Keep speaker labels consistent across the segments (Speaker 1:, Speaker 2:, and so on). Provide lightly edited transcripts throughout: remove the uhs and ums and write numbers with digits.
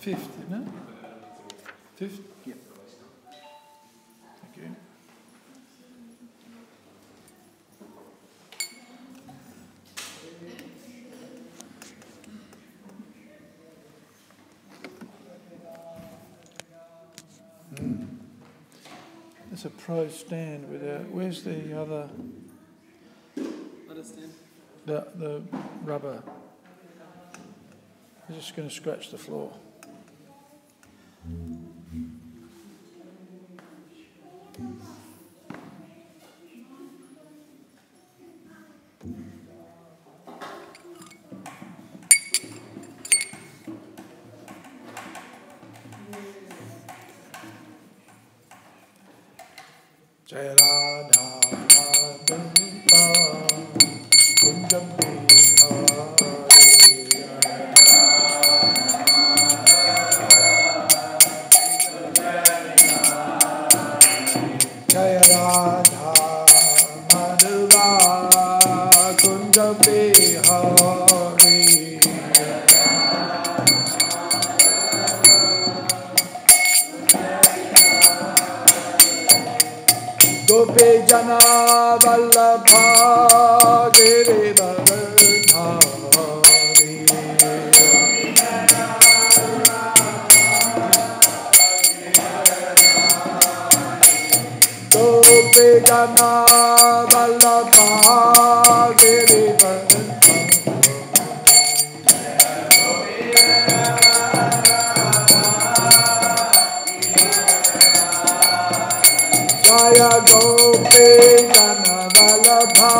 Speaker 1: fifth, isn't it? Fifth?
Speaker 2: Yep.
Speaker 1: Thank you. There's a pro stand without. Where's the other?
Speaker 2: Let us stand.
Speaker 1: The rubber. I'm just going to scratch the floor. Jai Radha Madhava Kunjam Jai Radha Madhava Kunjam Bihari Gopi Jana Vallabha Giridharadhari Gopi Jana Vallabha Giridharadhari Jaya Gopi Jana Vallabha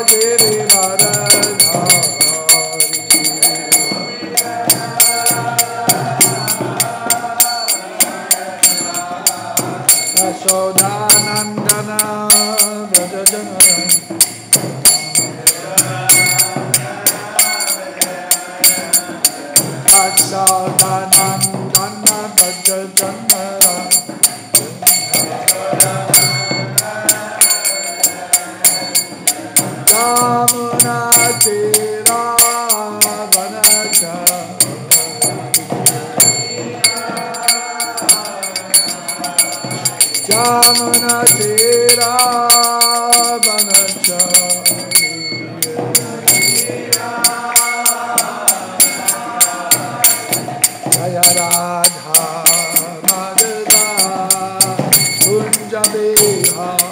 Speaker 1: Giridharadhari Yashodanandana Vrajajana Yashodanandana Vrajajana Yamuna Tira Vanachari Yamuna Tira Vanachari Jaya Radha Madhava Kunja Bihari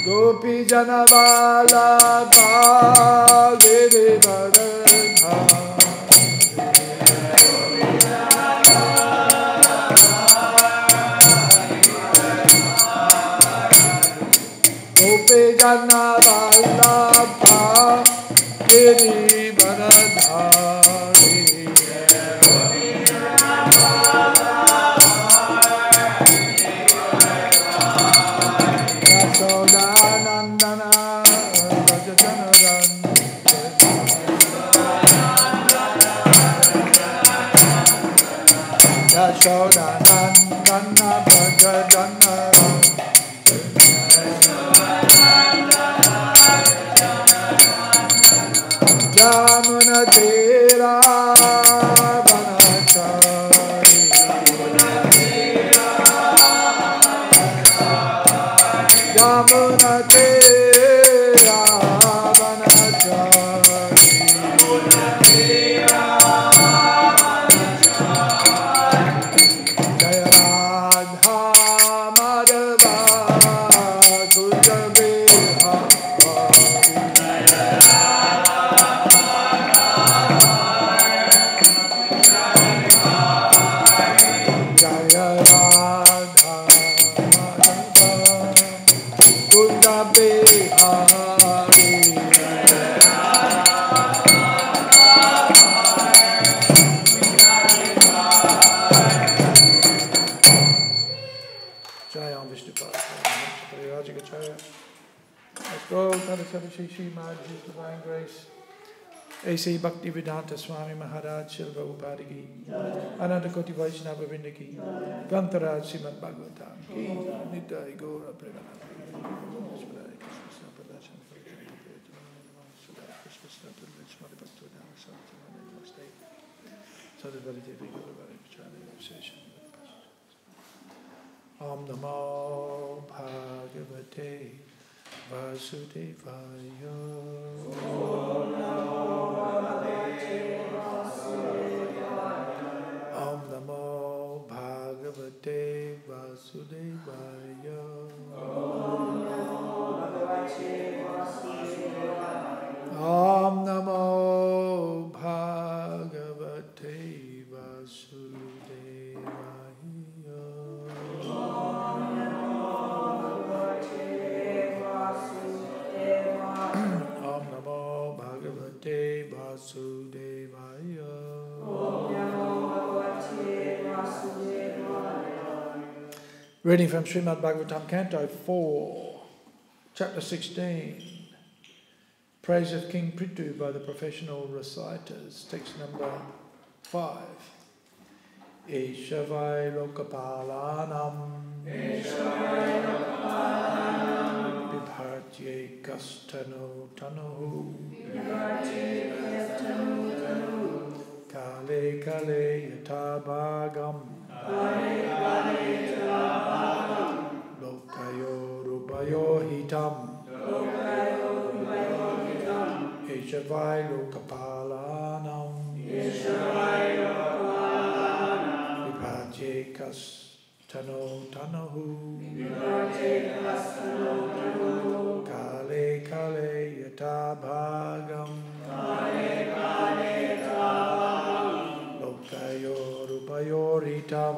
Speaker 1: Gopi Jana Vallabha Giridharadhari Gopi Jana Vallabha Giridharadhari Yashodanandana Vrajajana Yashodanandana Vrajajana Jamuna Tira Vanachari Jamuna Tira Vanachari Jaya Radha Madhava Kunja Bihari Śrīmad His Divine Grace, A.C. Bhaktivedanta Swami Maharaj Shil Prabhupada ki, Ananta Koti Vaishnava Vrinda ki, Grantaraj Śrīmad Bhāgavatam ki, Nitai Gaura Premanandi. Om Namo Bhagavate Vasudevaya. Om Namo Bhagavate Vasudevaya. Om Namo Bhagavate Vasudevaya. Om Namo Bhagavate Vasudevaya. Reading from Śrīmad Bhāgavatam, Canto 4, Chapter 16. Praise of King Prithu by the professional reciters. Text number 5. Eshavai Lokapalanam Bibhartye Kastano Tanohu Kale Kale Yatabhagam Lokayo Rupayo Hitam Eshavai Lokapalanam Vibhajye Kastano Tanahu Kale Kale Yatabhagam Lokayo Rupayo Hitam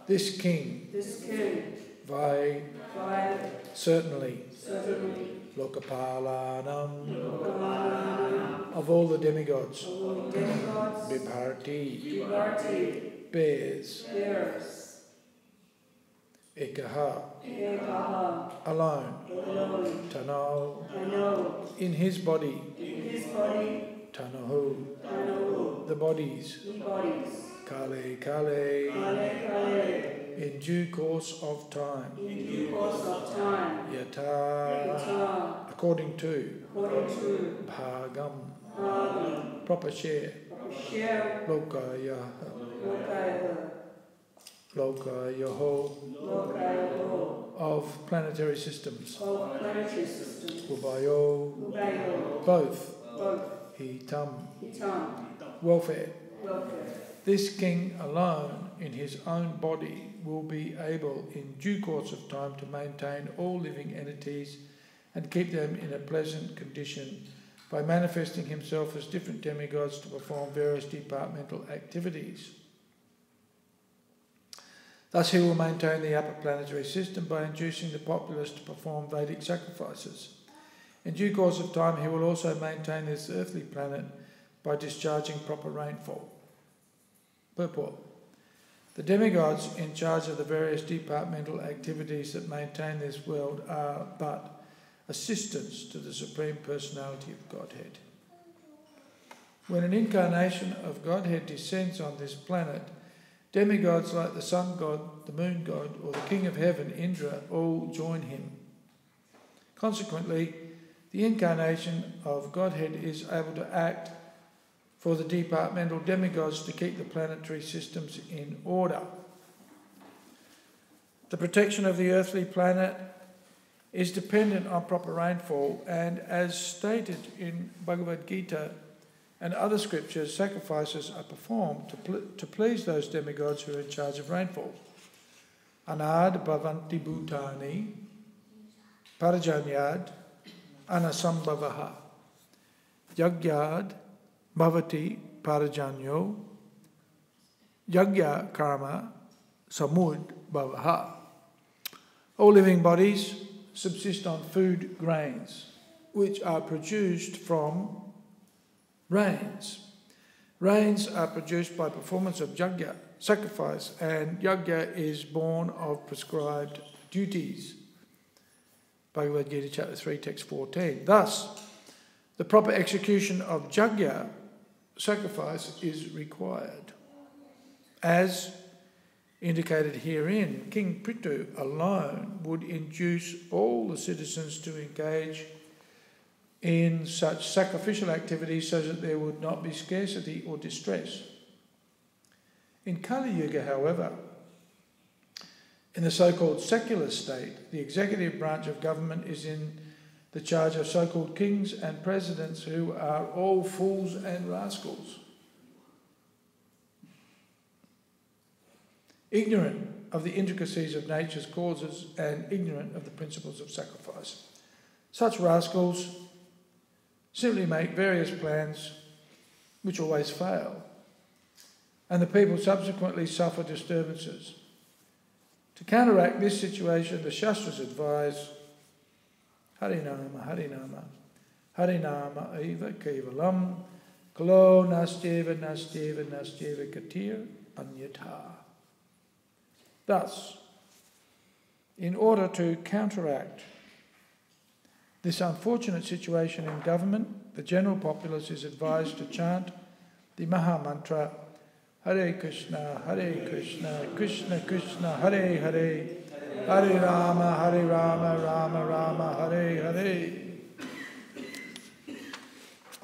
Speaker 1: This king, Vai, certainly, Lokapalanam, of all the demigods, Bibharti, bears, ekaha, alone, tano, in his body, tanahu, the bodies, kale, in due course of time, yata, according to, bhagam, proper share, lokayaho, of planetary systems, ubayo, both, hitam, welfare. This king alone in his own body will be able in due course of time to maintain all living entities and keep them in a pleasant condition by manifesting himself as different demigods to perform various departmental activities. Thus he will maintain the upper planetary system by inducing the populace to perform Vedic sacrifices. In due course of time he will also maintain this earthly planet by discharging proper rainfall. Purport. The demigods in charge of the various departmental activities that maintain this world are but assistants to the Supreme Personality of Godhead. When an incarnation of Godhead descends on this planet, demigods like the sun god, the moon god, or the king of heaven, Indra, all join him. Consequently, the incarnation of Godhead is able to act for the departmental demigods to keep the planetary systems in order. The protection of the earthly planet is dependent on proper rainfall, and as stated in Bhagavad Gita and other scriptures, sacrifices are performed to please those demigods who are in charge of rainfall. Anad bhavanti bhutani parajanyad anasambhavaha yagyad bhavati parajanyo yagya karma samud bhavaha. All living bodies subsist on food grains, which are produced from rains. Rains are produced by performance of yagya, sacrifice, and yagya is born of prescribed duties. Bhagavad Gita chapter 3, text 14. Thus, the proper execution of yagya, sacrifice, is required. As indicated herein, King Prithu alone would induce all the citizens to engage in such sacrificial activities so that there would not be scarcity or distress. In Kali Yuga, however, in the so-called secular state, the executive branch of government is in the charge of so-called kings and presidents who are all fools and rascals, ignorant of the intricacies of nature's causes and ignorant of the principles of sacrifice. Such rascals simply make various plans which always fail, and the people subsequently suffer disturbances. To counteract this situation, the Shastras advise Harinama, Harinama, Harinama eva kevalam, kalo nastyeva nastyeva nastyeva katir anyatha. Thus, in order to counteract this unfortunate situation in government, the general populace is advised to chant the Maha Mantra Hare Krishna, Krishna Krishna, Hare Hare, Hare Rama, Rama Rama, Hare Hare.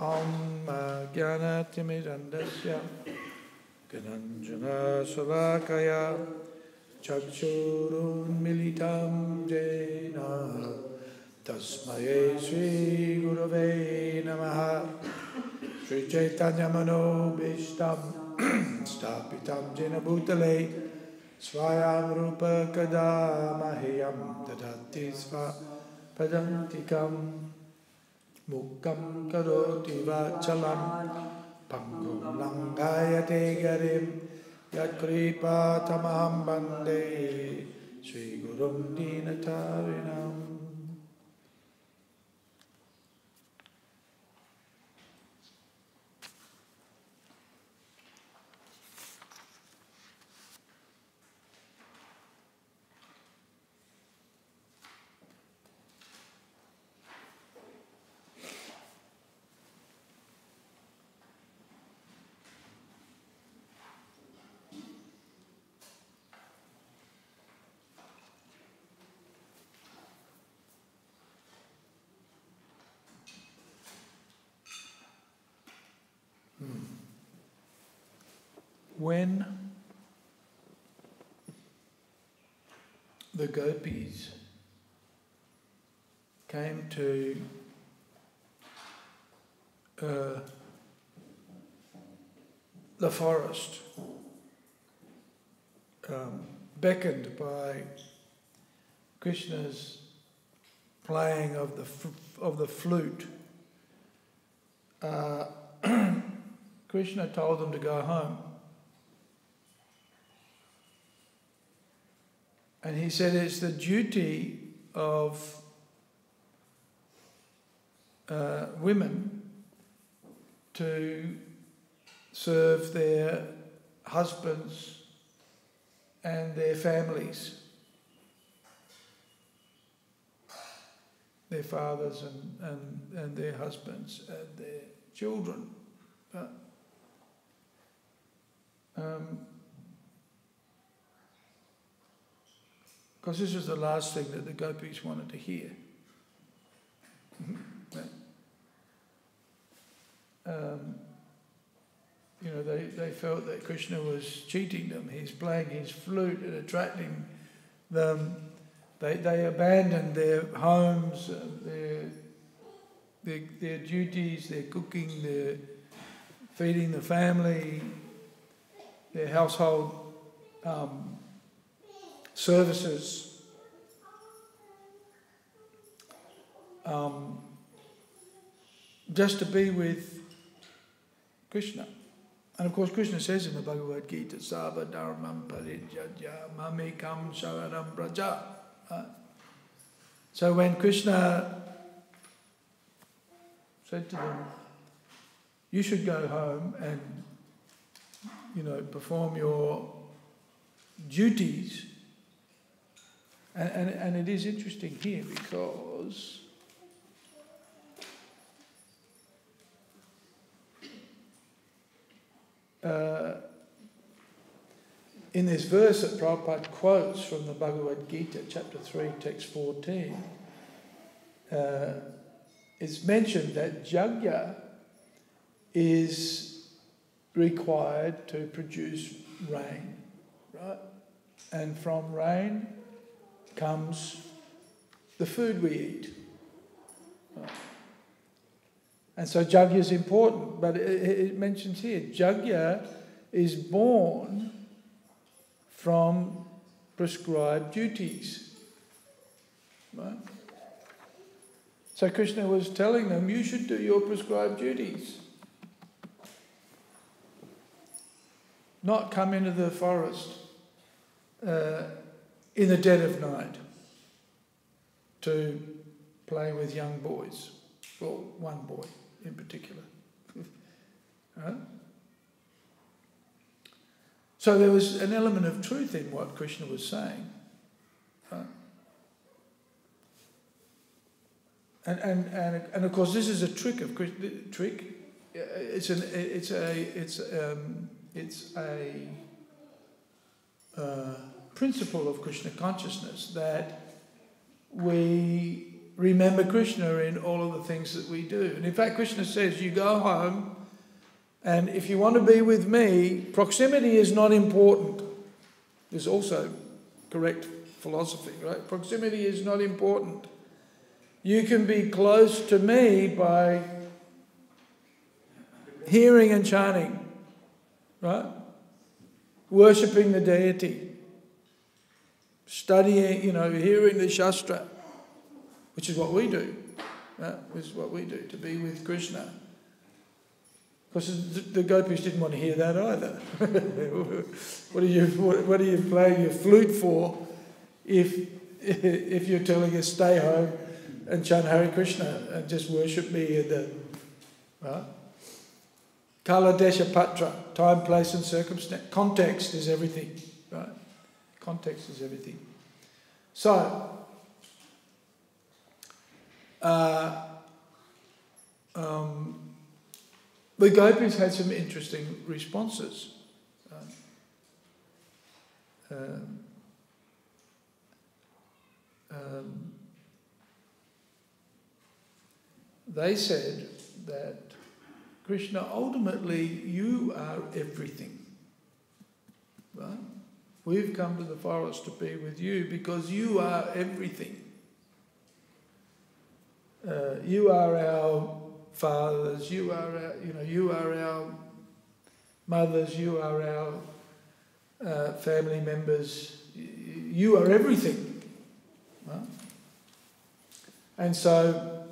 Speaker 1: Om Jnana Timirandasya Gananjana Salakaya Chakshurun Militam Jena Tasmaye Sri Gurave Namaha Sri Chaitanya Mano Bhishtam Stapitam Jena Bhutale Swayam Rupa Kada Mahayam Dadati Sva Padantikam Mukam Karoti Vachalam Pangum Langayate Garim Yat Kripa Tamaham Bande Sri Gurum Dinatarinam. when the gopis came to the forest, beckoned by Krishna's playing of the flute, Krishna told them to go home. And he said it's the duty of women to serve their husbands and their families, their fathers and their husbands and their children. Because this was the last thing that the gopis wanted to hear. They felt that Krishna was cheating them. He's playing his flute and attracting them. They abandoned their homes, their duties, their cooking, their feeding the family, their household services. Just to be with Krishna. And of course Krishna says in the Bhagavad Gita, Sava dharmam parijajya mamekam sharanam braja. So when Krishna said to them, you should go home and, perform your duties. And it is interesting here because in this verse that Prabhupada quotes from the Bhagavad Gita, chapter 3, text 14, it's mentioned that yajna is required to produce rain, right? And from rain comes the food we eat. Right? And so yajna is important, but it mentions here, yajna is born from prescribed duties. Right? So Krishna was telling them, you should do your prescribed duties. Not come into the forest in the dead of night to play with young boys. Well, one boy in particular. Right? So there was an element of truth in what Krishna was saying. Right? And of course this is a trick of Krishna. It's a principle of Krishna consciousness that we remember Krishna in all of the things that we do. And in fact, Krishna says, you go home, and if you want to be with me, proximity is not important. There's also correct philosophy, right? Proximity is not important. You can be close to me by hearing and chanting, right? Worshipping the deity, studying, hearing the Shastra, which is what we do, right? Which is what we do, to be with Krishna. Because the gopis didn't want to hear that either. What are you playing your flute for if you're telling us stay home and chant Hare Krishna and just worship me in the right? Kala Desha Patra, time, place and circumstance. Context is everything, right? Context is everything. So, the gopis had some interesting responses. They said that Krishna, ultimately, you are everything. right? We've come to the forest to be with you because you are everything. You are our fathers, you are our mothers, you are our family members. You are everything, right? And so,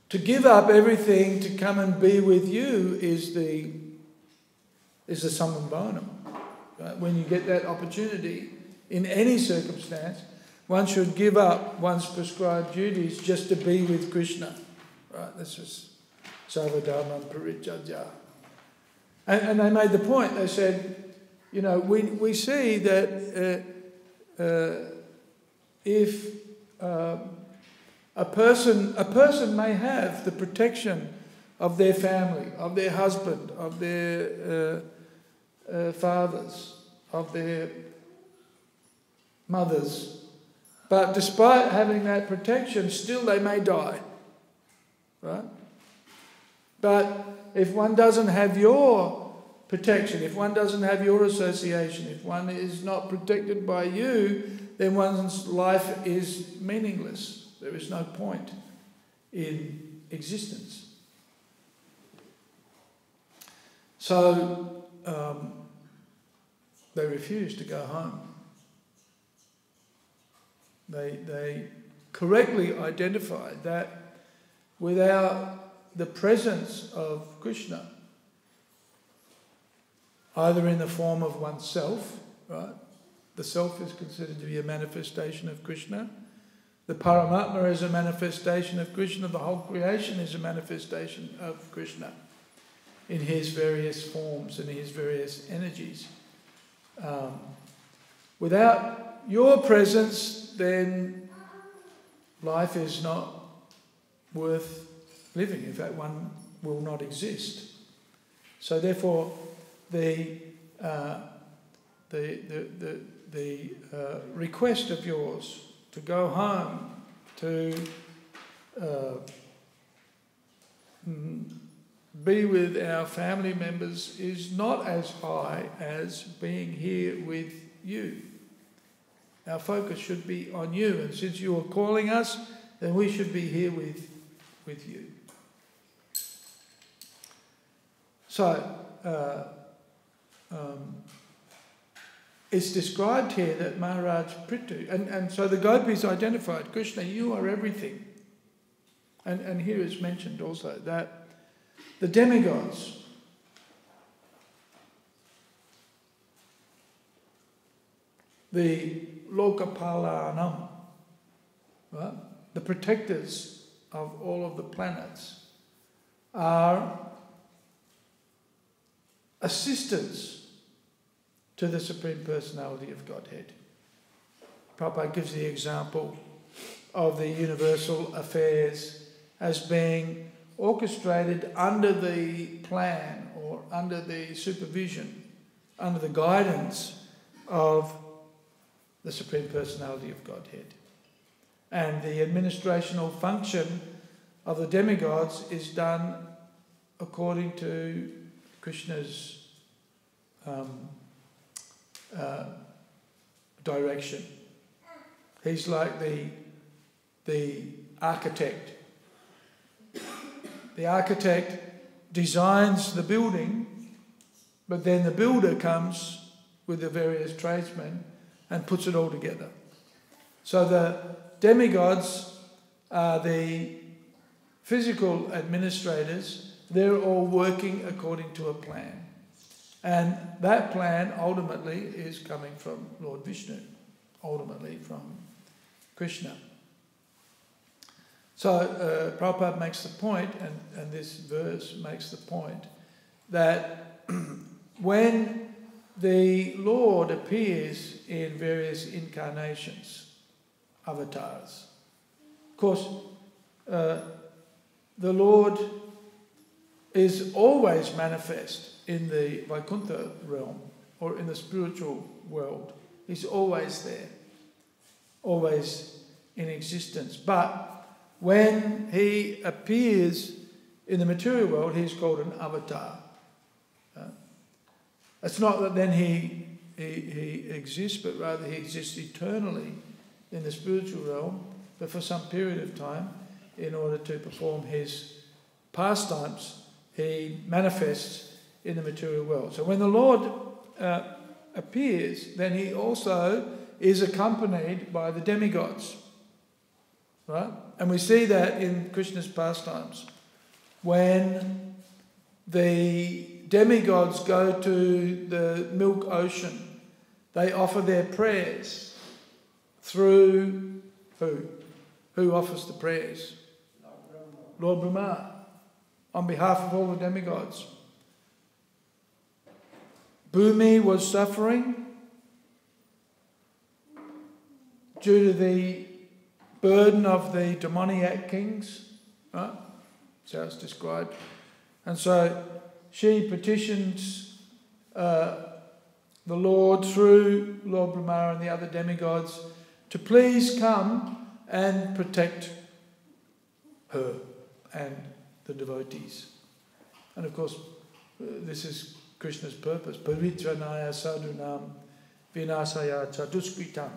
Speaker 1: to give up everything to come and be with you is the summum bonum. Right? When you get that opportunity, in any circumstance, one should give up one's prescribed duties just to be with Krishna. Right? This is Savadharmam Parityajya. And they made the point, they said, we see that if a person may have the protection of their family, of their husband, of their fathers, of their mothers, but despite having that protection, still they may die, right? But if one doesn't have your protection, if one doesn't have your association, if one is not protected by you, then one's life is meaningless. There is no point in existence. So they refused to go home. They correctly identified that without the presence of Krishna, either in the form of oneself, right? The self is considered to be a manifestation of Krishna. The Paramatma is a manifestation of Krishna. The whole creation is a manifestation of Krishna in his various forms and his various energies. Without your presence, then life is not worth living. In fact, one will not exist. So therefore, the request of yours to go home, to be with our family members is not as high as being here with you. Our focus should be on you, and since you are calling us, then we should be here with you. So, it's described here that Maharaj Prithu, and so the gopis identified, Krishna, you are everything. And here it's mentioned also that the demigods, the Lokapalanam, right? The protectors of all of the planets, are assistants to the Supreme Personality of Godhead. Prabhupada gives the example of the universal affairs as being orchestrated under the plan or under the supervision, under the guidance of the Supreme Personality of Godhead. And the administrational function of the demigods is done according to Krishna's direction. He's like the architect. The architect designs the building, but then the builder comes with the various tradesmen and puts it all together. So the demigods are the physical administrators. They're all working according to a plan. And that plan ultimately is coming from Lord Vishnu, ultimately from Krishna. So Prabhupada makes the point, and this verse makes the point, that when the Lord appears in various incarnations, avatars, of course, the Lord is always manifest in the Vaikuntha realm or in the spiritual world. He's always there, always in existence. But when he appears in the material world, he's called an avatar. It's not that then he he exists, but rather he exists eternally in the spiritual realm, but for some period of time, in order to perform his pastimes, he manifests in the material world. So when the Lord appears, then he also is accompanied by the demigods. Right? And we see that in Krishna's pastimes. When the demigods go to the milk ocean, they offer their prayers through who? Who offers the prayers? Lord Brahma, on behalf of all the demigods. Bhumi was suffering due to the burden of the demoniac kings, right? That's how it's described. And so she petitions the Lord through Lord Brahma and the other demigods to please come and protect her and the devotees. And of course, this is Krishna's purpose. Paritranaya sadhunam vinasaya chaduskritam.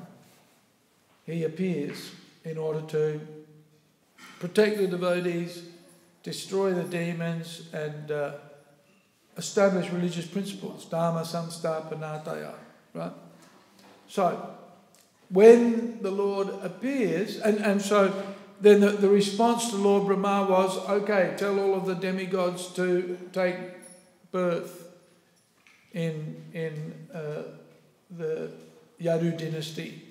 Speaker 1: He appears in order to protect the devotees, destroy the demons, and establish religious principles. Dharma samstapanataya. Right? So, when the Lord appears, and so then the response to Lord Brahma was, okay, tell all of the demigods to take birth in the Yadu dynasty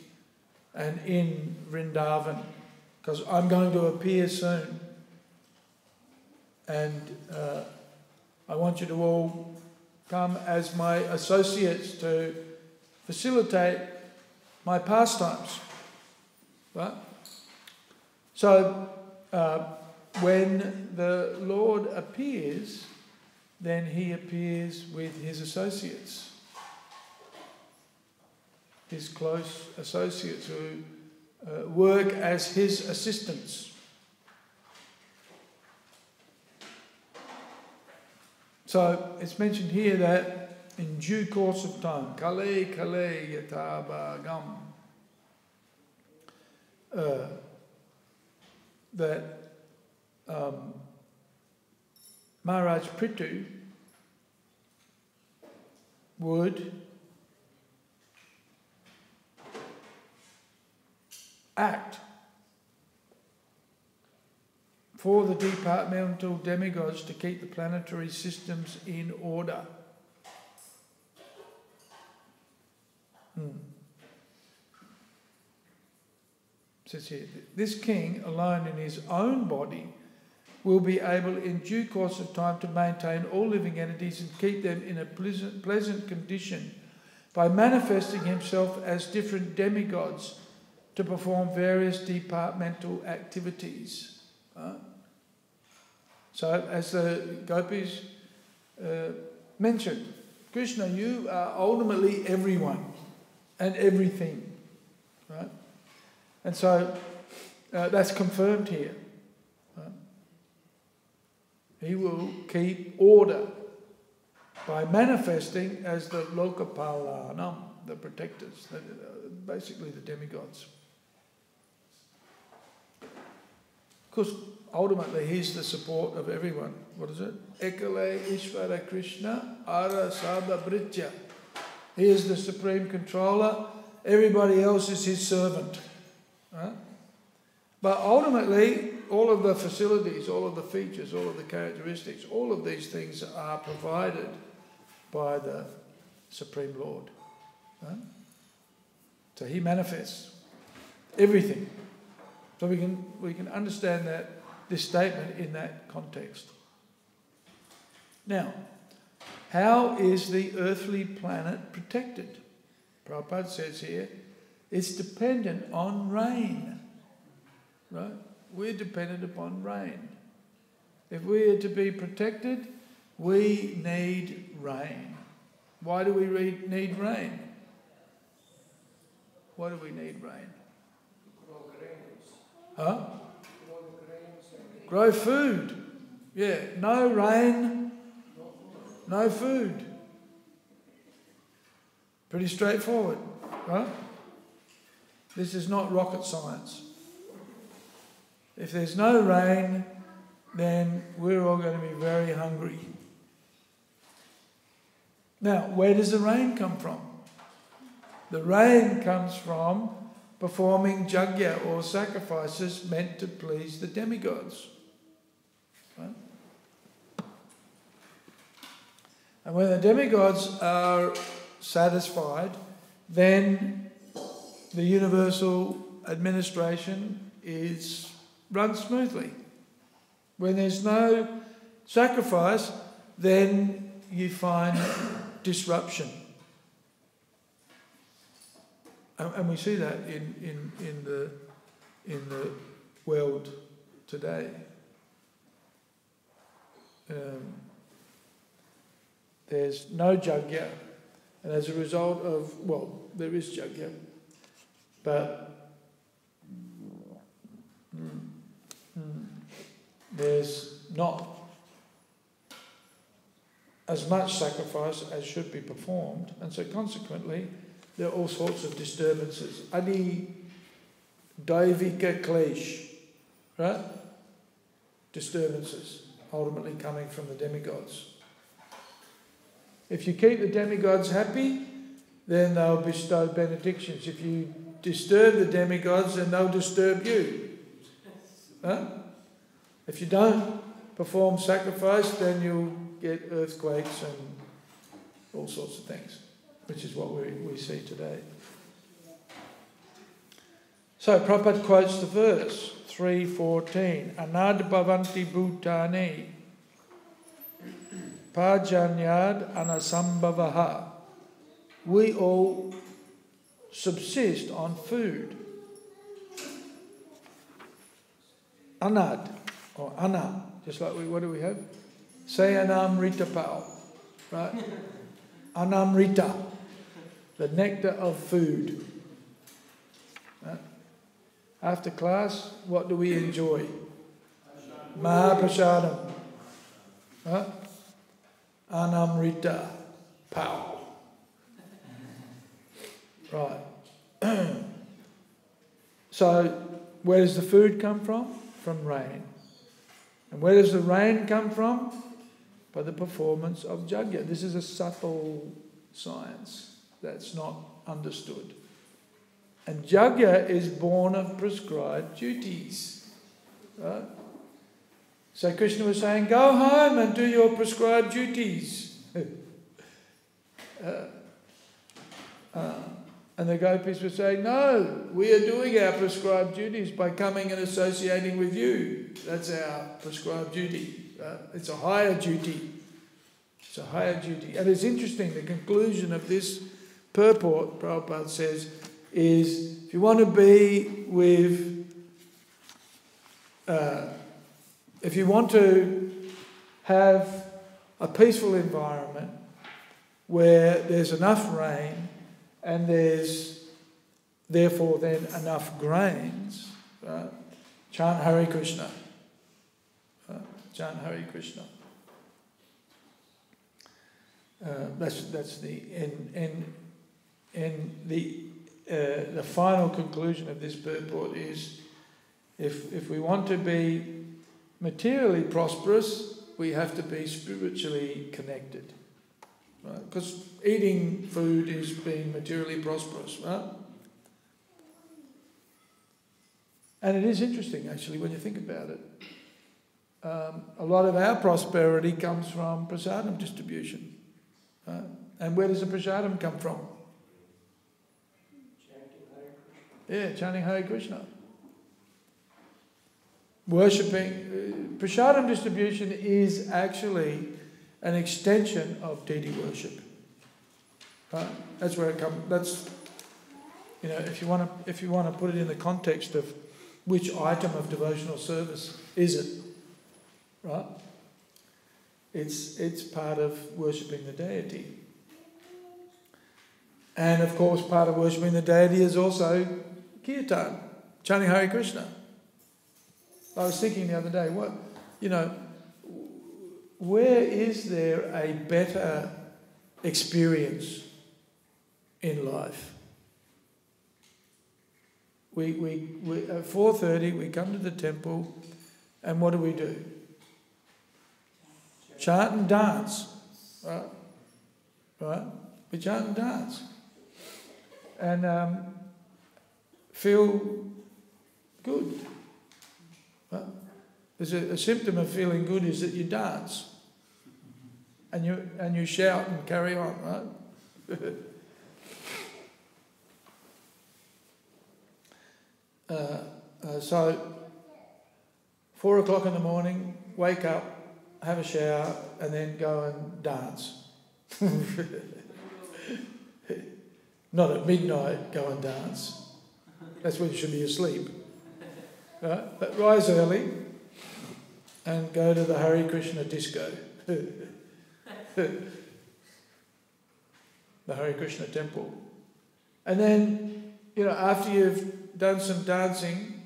Speaker 1: and in Vrindavan, because I'm going to appear soon. And I want you to all come as my associates to facilitate my pastimes. Right? So, when the Lord appears, then he appears with his associates, his close associates who work as his assistants. So, it's mentioned here that in due course of time, kale kale yatabagam, that Maharaj Prithu would act for the departmental demigods to keep the planetary systems in order. Says here, this king alone in his own body will be able in due course of time to maintain all living entities and keep them in a pleasant condition by manifesting himself as different demigods to perform various departmental activities. So as the gopis mentioned, Krishna, you are ultimately everyone and everything. Right? And so that's confirmed here. Right? He will keep order by manifesting as the Lokapalanam, the protectors, basically the demigods. Of course, ultimately he's the support of everyone. What is it? Ekale Ishvara Krishna Ara Sabha Britya. He is the supreme controller. Everybody else is his servant. Right? But ultimately, all of the facilities, all of the features, all of the characteristics, all of these things are provided by the Supreme Lord. Right? So he manifests everything. So we can understand that this statement in that context. Now, how is the earthly planet protected? Prabhupada says here, it's dependent on rain. Right? We're dependent upon rain. If we are to be protected, we need rain. Why do we need rain? Why do we need rain? Huh? Grow food. Yeah, no rain, no food. Pretty straightforward, right? This is not rocket science. If there's no rain, then we're all going to be very hungry. Now, where does the rain come from? The rain comes from performing yajna or sacrifices meant to please the demigods. Right? And when the demigods are satisfied, then the universal administration runs smoothly. When there's no sacrifice, then you find disruption. And we see that in the world today. There's no yajna, and as a result of, well, there is yajna, but there's not as much sacrifice as should be performed, and so consequently there are all sorts of disturbances. Adi daivika klesh, right? Disturbances, ultimately coming from the demigods. If you keep the demigods happy, then they'll bestow benedictions. If you disturb the demigods, then they'll disturb you. Huh? If you don't perform sacrifice, then you'll get earthquakes and all sorts of things, which is what we see today. So Prabhupada quotes the verse, 3:14, Anad bhavanti bhutani pajanyad anasambhavaha. We all subsist on food. Anad, or anna, just like what do we have? Say anamrita pal, right? Anamrita, the nectar of food. Right? After class, what do we enjoy? Mahaprasadam. Right? Anamrita pal. Right. So, where does the food come from? From rain. And where does the rain come from? By the performance of yajna. This is a subtle science that's not understood. And yajna is born of prescribed duties. Right? So Krishna was saying, go home and do your prescribed duties. And the gopis were saying, no, we are doing our prescribed duties by coming and associating with you. That's our prescribed duty. It's a higher duty. It's a higher duty. And it's interesting, the conclusion of this purport, Prabhupada says, is if you want to be with, if you want to have a peaceful environment where there's enough rain and there's therefore then enough grains, right? Chant Hare Krishna. Chant Hare Krishna. That's the and the final conclusion of this purport is if we want to be materially prosperous, we have to be spiritually connected, right? Because eating food is being materially prosperous, right? And it is interesting actually when you think about it. A lot of our prosperity comes from prasadam distribution. And where does the prasadam come from? Chanting Hare Krishna. Worshipping. Prasadam distribution is actually an extension of deity worship. That's where it comes. That's, if you want to put it in the context of which item of devotional service is it, right? It's part of worshipping the deity. And of course part of worshipping the deity is also kirtan, chanting Hare Krishna. I was thinking the other day, where is there a better experience in life. We at 4:30 we come to the temple, and what do? Chant and dance, right? Right? We chant and dance, and feel good. Right? There's a symptom of feeling good is that you dance, and you shout and carry on, right? So 4 o'clock in the morning, wake up, have a shower, and then go and dance. Not at midnight, go and dance. That's when you should be asleep. Right? But rise early and go to the Hare Krishna disco. The Hare Krishna temple. And then, after you've done some dancing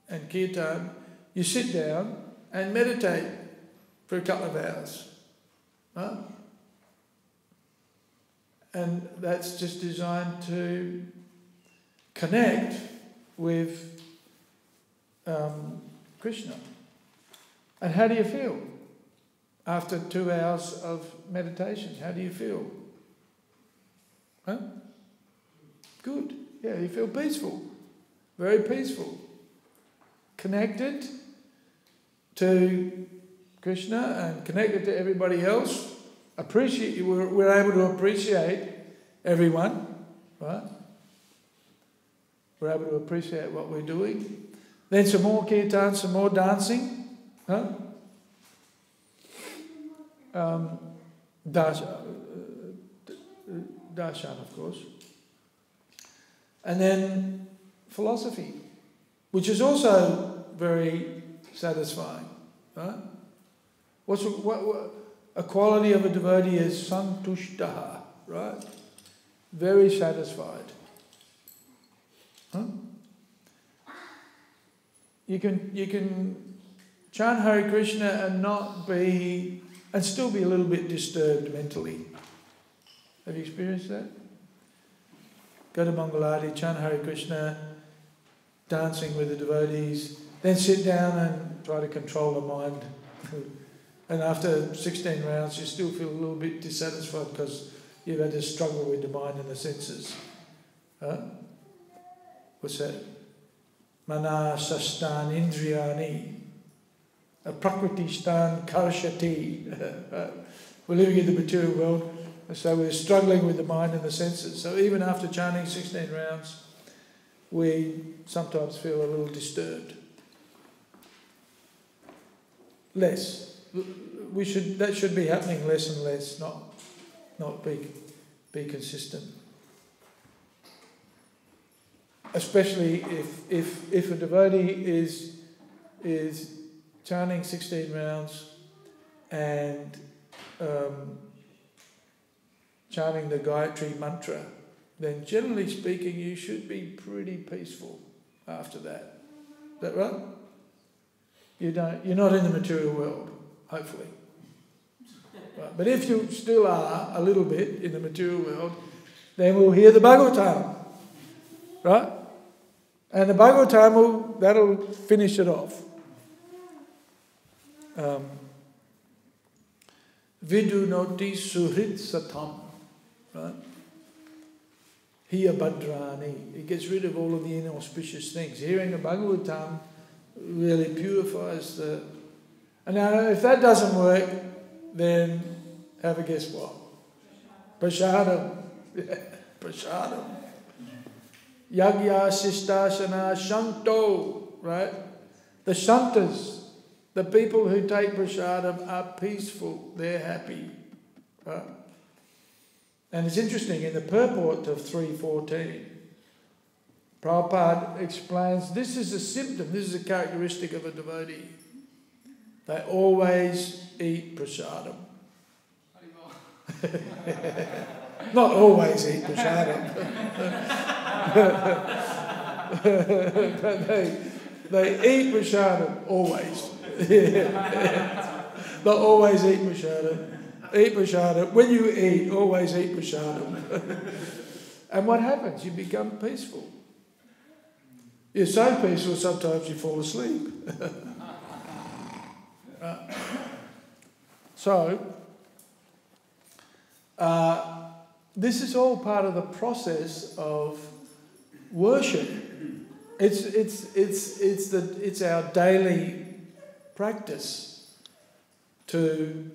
Speaker 1: and kirtan, you sit down and meditate for a couple of hours. Right? And that's just designed to connect with Krishna. And how do you feel after 2 hours of meditation? How do you feel? Huh? Good. Yeah, you feel peaceful. Very peaceful. Connected to Krishna and connected to everybody else. We're able to appreciate everyone, right? We're able to appreciate what we're doing. Then some more kirtan, some more dancing. Huh? Darshan, of course. And then philosophy, which is also very satisfying, right? A quality of a devotee is santushtaha, right? Very satisfied. Huh? You can chant Hare Krishna and still be a little bit disturbed mentally. Have you experienced that? Go to Mangalarti, chant Hare Krishna, dancing with the devotees, then sit down and try to control the mind. And after 16 rounds, you still feel a little bit dissatisfied because you've had to struggle with the mind and the senses. Huh? What's that? Mana sastan indriyani, prakriti stan karshati. We're living in the material world, so we're struggling with the mind and the senses. So even after chanting 16 rounds, we sometimes feel a little disturbed. Less. That should be happening less and less, not be consistent. Especially if a devotee is chanting 16 rounds and chanting the Gayatri mantra, then generally speaking you should be pretty peaceful after that. Is that right? You're not in the material world, hopefully. Right. But if you still are a little bit in the material world, then we'll hear the Bhagavatam, right? And the Bhagavatam that'll finish it off. Vidu noti suhrit satam, right? Hiya badrani. It gets rid of all of the inauspicious things. Hearing the Bhagavatam really purifies the... And now if that doesn't work, then have a guess what? Prasadam. Prasadam. Yagya sistasana shanto, right? The shantas, the people who take prasadam are peaceful, they're happy, right? And it's interesting, in the purport of 3.14, Prabhupada explains this is a symptom, this is a characteristic of a devotee. They always eat prasadam. Not always eat prasadam. But they eat prasadam, always. They always eat prasadam. Eat prasadam. When you eat, always eat prasadam. And what happens? You become peaceful. You're so peaceful sometimes you fall asleep. So, this is all part of the process of worship. It's our daily practice to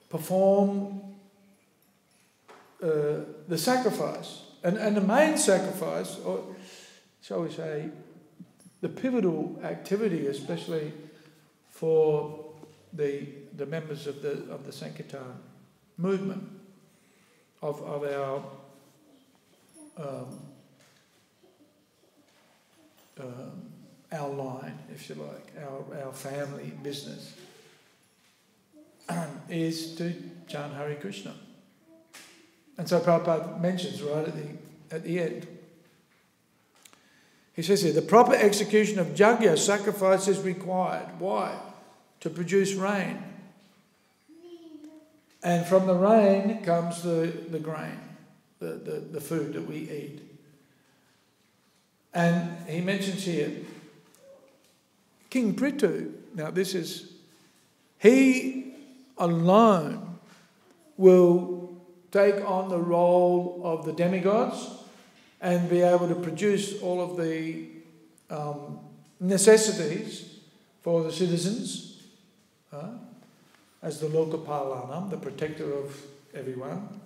Speaker 1: perform the sacrifice. And the main sacrifice, or shall we say, the pivotal activity, especially for the members of the Sankirtan movement, of our line, if you like, our family business, is to chant Hare Krishna. And so Prabhupada mentions right at the end. He says here, the proper execution of yajna, sacrifice, is required. Why? To produce rain. And from the rain comes the grain, the food that we eat. And he mentions here, King Prithu, now he alone will take on the role of the demigods and be able to produce all of the necessities for the citizens, as the Lokapalanam, the protector of everyone.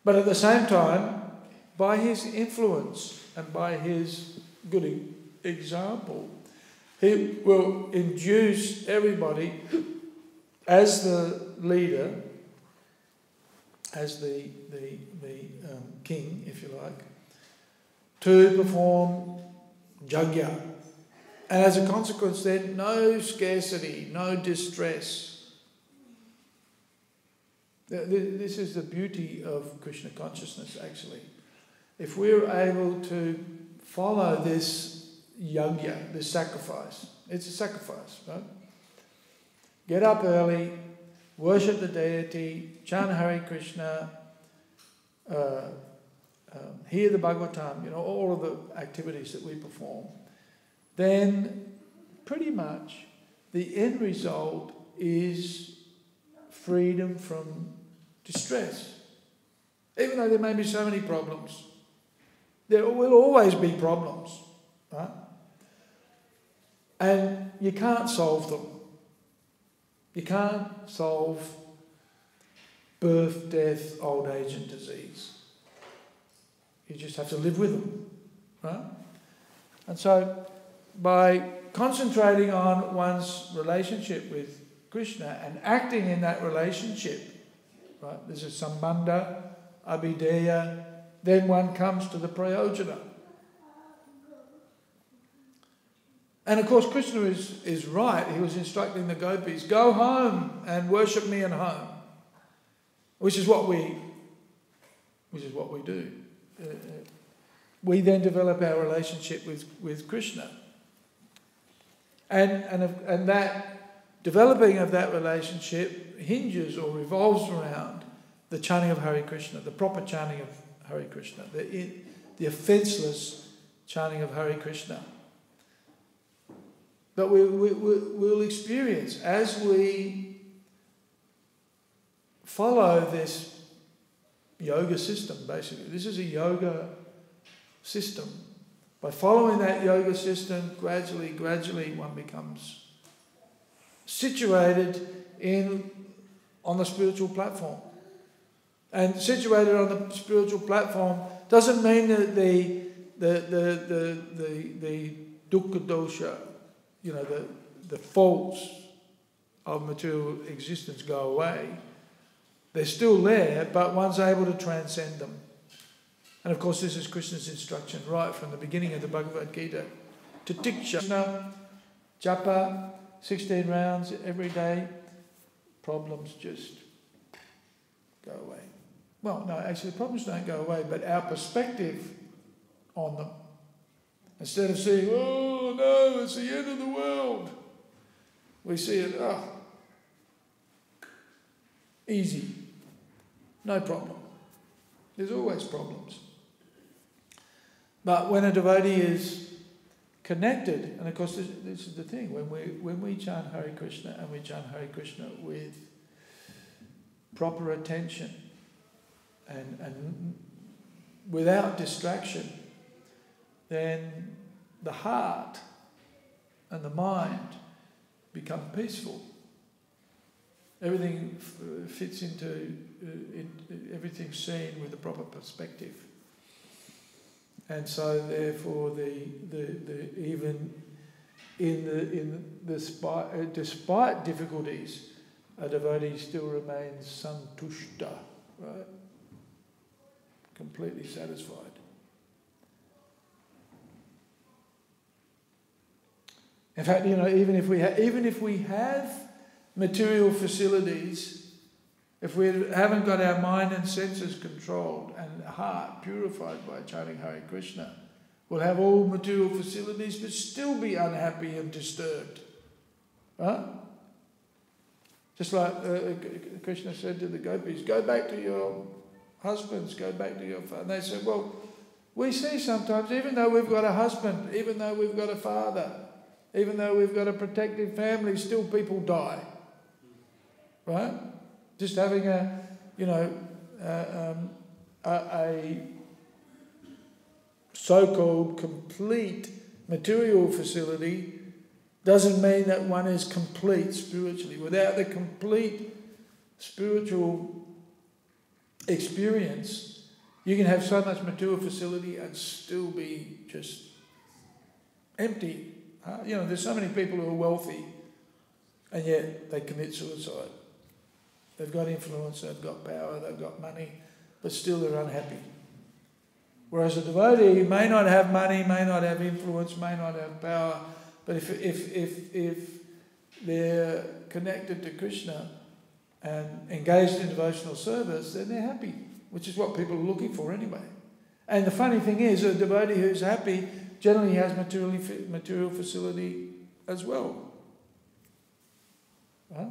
Speaker 1: But at the same time, by his influence and by his good example, he will induce everybody as the leader, as the king, if you like, to perform yajna. And as a consequence then, no scarcity, no distress. This is the beauty of Krishna consciousness, actually. If we're able to follow this yajna, this sacrifice, it's a sacrifice, right? Get up early, worship the deity, chant Hare Krishna, hear the Bhagavatam, all of the activities that we perform, then pretty much the end result is freedom from distress. Even though there may be so many problems, there will always be problems, right? And you can't solve them. You can't solve birth, death, old age and disease. You just have to live with them, right? And so by concentrating on one's relationship with Krishna and acting in that relationship, right? There's a sambandha, abhideya, then one comes to the prayojana. And of course Krishna is right. He was instructing the gopis, go home and worship me at home, which is what we do. We then develop our relationship with Krishna. And that developing of that relationship hinges or revolves around the chanting of Hare Krishna, the proper chanting of Hare Krishna, the offenceless chanting of Hare Krishna. But we'll experience, as we follow this yoga system, basically. This is a yoga system. By following that yoga system, gradually one becomes situated on the spiritual platform. And situated on the spiritual platform doesn't mean that the dukkha dosha, the faults of material existence go away. They're still there, but one's able to transcend them. And of course this is Krishna's instruction right from the beginning of the Bhagavad Gita. Titiksha, japa, 16 rounds every day, problems just go away. Well, no, actually problems don't go away, but our perspective on them. Instead of seeing, oh no, it's the end of the world, we see it, easy, no problem. There's always problems. But when a devotee is connected, and of course this is the thing, when we chant Hare Krishna and we chant Hare Krishna with proper attention and without distraction, then the heart and the mind become peaceful. Everything fits into everything's seen with a proper perspective, and so therefore despite difficulties, a devotee still remains santushta, right? Completely satisfied. In fact, even if we have material facilities, if we haven't got our mind and senses controlled and heart purified by chanting Hare Krishna, we'll have all material facilities but still be unhappy and disturbed. Right? Just like Krishna said to the gopis, go back to your husbands, go back to your father. And they said, well, we see sometimes, even though we've got a husband, even though we've got a father, even though we've got a protective family, still people die. Right? Just having a so-called complete material facility doesn't mean that one is complete spiritually. Without the complete spiritual experience, you can have so much material facility and still be just empty. There's so many people who are wealthy and yet they commit suicide. They've got influence, they've got power, they've got money, but still they're unhappy. Whereas a devotee may not have money, may not have influence, may not have power, but if they're connected to Krishna and engaged in devotional service, then they're happy, which is what people are looking for anyway. And the funny thing is, a devotee who's happy generally has material facility as well. Right?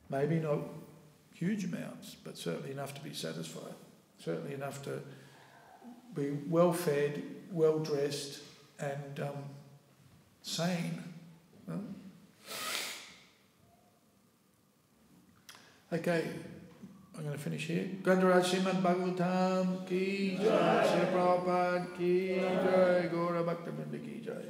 Speaker 1: Maybe not huge amounts, but certainly enough to be satisfied. Certainly enough to be well fed, well dressed, and sane. Right? Okay, I'm going to finish here. Śrīmad Bhāgavatam ki jai, Srila Prabhupada ki jai, Gaura Bhaktivedanta ki jai.